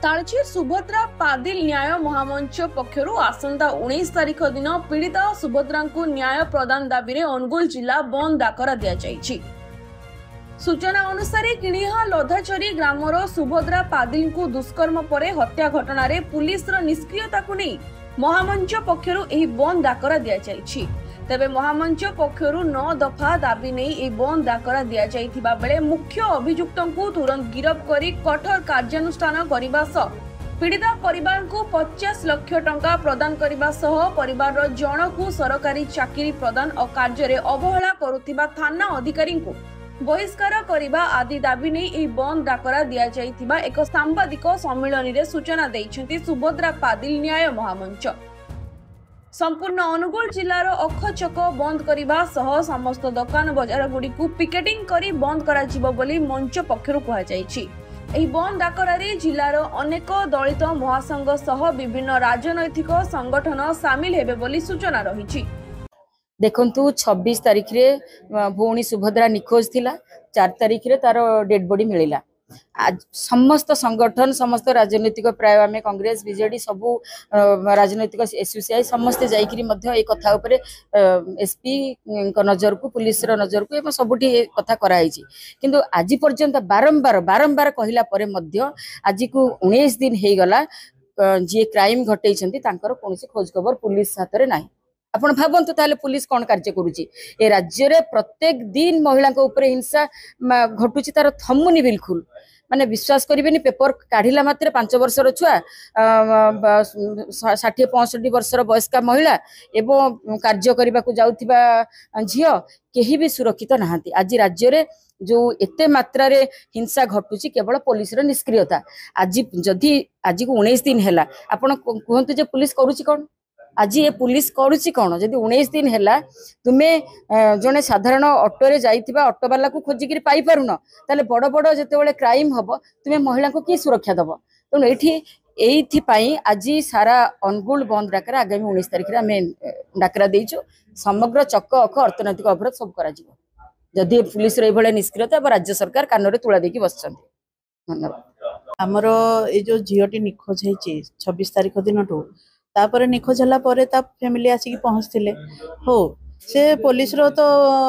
तालचेर सुभद्रा पादिल न्याय महामंच पक्षर आसंता 19 तारिख दिन पीड़िता सुभद्रा को न्याय प्रदान दाबी में अनुगुल जिला बंद डाकरा दि जाइछि। सूचना अनुसार किणिहा लोधाचरी ग्रामर सुभद्रा पादिल को दुष्कर्म पर हत्या घटना रे पुलिस निष्क्रियता को नहीं महामंच पक्षर बंद डाकरा दि जाइछि। तेबे महामंच पक्षर 9 दफा दाबी नहीं बंद डाकरा दि जाइथिबा बेले मुख्य अभियुक्तों को तुरंत गिरफ्त करी कठोर कार्यानुष्ठान करने सह पीड़िता परिवार को 50 लाख टंका प्रदान करने सह परिवार जन को सरकारी चाकरी प्रदान और कार्य अवहेला करुथिबा थाना अधिकारी को बहिष्कार करने आदि दाबी नहीं बंद डाकरा दि जाइथिबा एक सांबादिक सम्मेलन में सूचना दैछन्ति सुभद्रा पादिल न्याय महामंच। संपूर्ण अनुगुल जिलार अखचक बंद करने सह समस्त दुकान बजार गुड़ी को पिकेटिंग करी बंद करा जिवो बोली मंच पक्षर कहुଯାଇଛି। एही बंद डाकरा रे जिलार अनेक दलित महासंघ सह विभिन्न राजनैतिक संगठन सामिल हेबे बोली सूचना रहिछि। देखंतु 26 तारिख रे भौणी सुभद्रा निखोज थिला, 4 तारिख रे तार डेड बॉडी मिलिला। आज समस्त संगठन समस्त राजनैतिक प्राय आम कांग्रेस बीजेडी सबू राजनैतिक एसयूसीआई समस्ते जाइकरी मध्य ए कथा उपरे एसपी नजर को पुलिस नजर को एवं सबुठी कथा कराई किंतु आज पर्यंत बारंबार बारंबार कहला परे मध्य आज को 19 दिन हे गला जे क्राइम घटै कोनोसी खोज खबर पुलिस हाथ रे नाही। आपण भावंतु ताले पुलिस कौन कार्य करुची ए राज्य रे प्रत्येक दिन महिला ऊपर हिंसा घटुची तार थमुनी बिल्कुल माने विश्वास करिबेनी पेपर काढिला मात्र 5 वर्षर छुआ 60-65 वर्षर वयस्का महिला एवं कार्य करने को जाउथिबा झियो केही भी सुरक्षित नहांती। आज राज्य रे जो एते मात्रा रे हिंसा घटुची केवल पुलिस रो निष्क्रियता। आज जदि आज को 19 दिन हैला आपण कहंतु जे पुलिस करूची कोन आज ये पुलिस करुची कौन जदि 19 दिन हैला तुमे जने साधारण ऑटो रे जाइथिबा ऑटो वाला को खोजिक पाई पारुन ताले बड़ बड़ जेतेबेले क्राइम हबो तुमे महिला को की सुरक्षा दबो। तेणु एठी पई आज सारा अनुगुल बंद डाकरा आगामी 19 तारिख रे आमे डाकरा देइछु। समग्र चक्क अख अर्थनैतिक अवरोध सब करा जिवो जदि पुलिस रे भले निष्क्रियता राज्य सरकार कान रे तुला देकी बसछन्ती। धन्यवाद। हमरो ए जो जियोटी निखोज हेची 26 तारिख दिनटू तापर निखोज हला परे ता फैमिली आसिक पहुँचते हो से पुलिस रो तो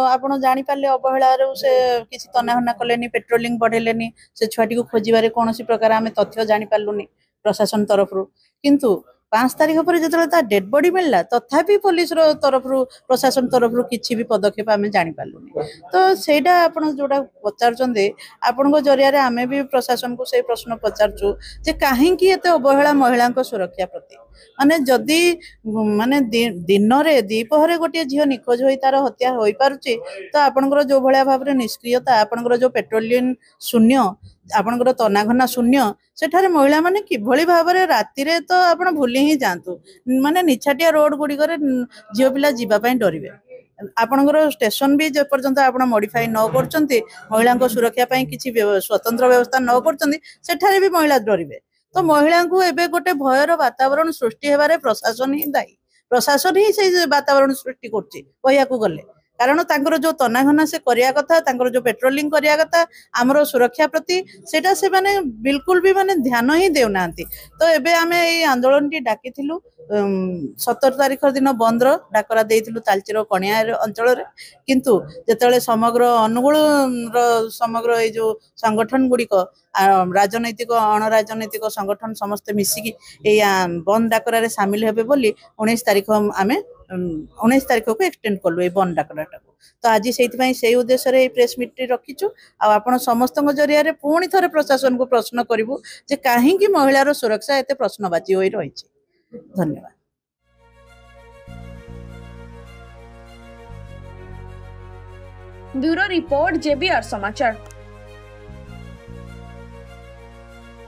आपण जानी पाले अवहेला से किसी तनाहना कलेनी पेट्रोलिंग बढ़ेलेनी से छुआटी को खोजिबारे कोनोसी प्रकार आमे तथ्य जानी पालुनी प्रशासन तरफ रु किंतु 5 तारिख पर जो डेड बॉडी मिलला तथापि पुलिस रो तरफ रु प्रशासन तरफ रु किछि भी पदक्षेप आमे जानी पालुनी। तो सेटा आपण जोटा पचारचंदे आपण को जरिया रे आमे भी प्रशासन को से प्रश्न पचारचु जे काहे कि एते अवहेला महिला को सुरक्षा प्रति माने जदि माने दिन रे दीपहरे गोटे झियो निखोज होई तार हत्या होई पारुची तो आपनकर जो भलिया भाव रे निष्क्रियता आपनकर जो पेट्रोलियम शून्य आपनकर तनाघना शून्य सेठारे महिला माने किभली भाव रे राति रे तो आपण भूली ही जांतु माने निछाटिया रोड गुडी करे झियो पिला जीवा पई डरिवे। आपनकर स्टेशन भी जे पर्यंत आपण मॉडिफाई न करचंती महिला को सुरक्षा पई किछि स्वतंत्र व्यवस्था न करचंती सेठारे भी महिला डरिवे। तो महिला को एबे गोटे भयर वातावरण सृष्टि हेबारे प्रशासन ही दायी। प्रशासन ही से वातावरण सृष्टि करछि कहया को गले कारण तांकर जो तनाघना से करिया कथा तांकर जो पेट्रोलिंग करिया कथा हमरो सुरक्षा प्रति सेटा से माने बिल्कुल भी माने ध्यान ही देउनांती। तो एबे आमे ए आंदोलन टी डाकिथिलु 17 तारिख दिन बंद डाकरा देइथिलु तालचेर कणिया अंचल रे किंतु जेतेले समग्र अनुगुल समग्र ए जो संगठन गुडी को राजनैतिक अण राजनैतिक संगठन समस्त मिसिकी ए बंद डाकरा रे शामिल हेबे बोली 19 तारिख आमे 19 तारिख को एक्सटेंड कलु ए बंद डाकराटा को। तो आज से उद्देश्य रे प्रेस मीट रखीचु आपण समस्त जरिया रे पुणी थरे प्रशासन को प्रश्न करिवु जे काहे कि महिलार सुरक्षा एते प्रश्नबाची होई रहिछि। धन्यवाद। ब्यूरो रिपोर्ट जेबीआर समाचार।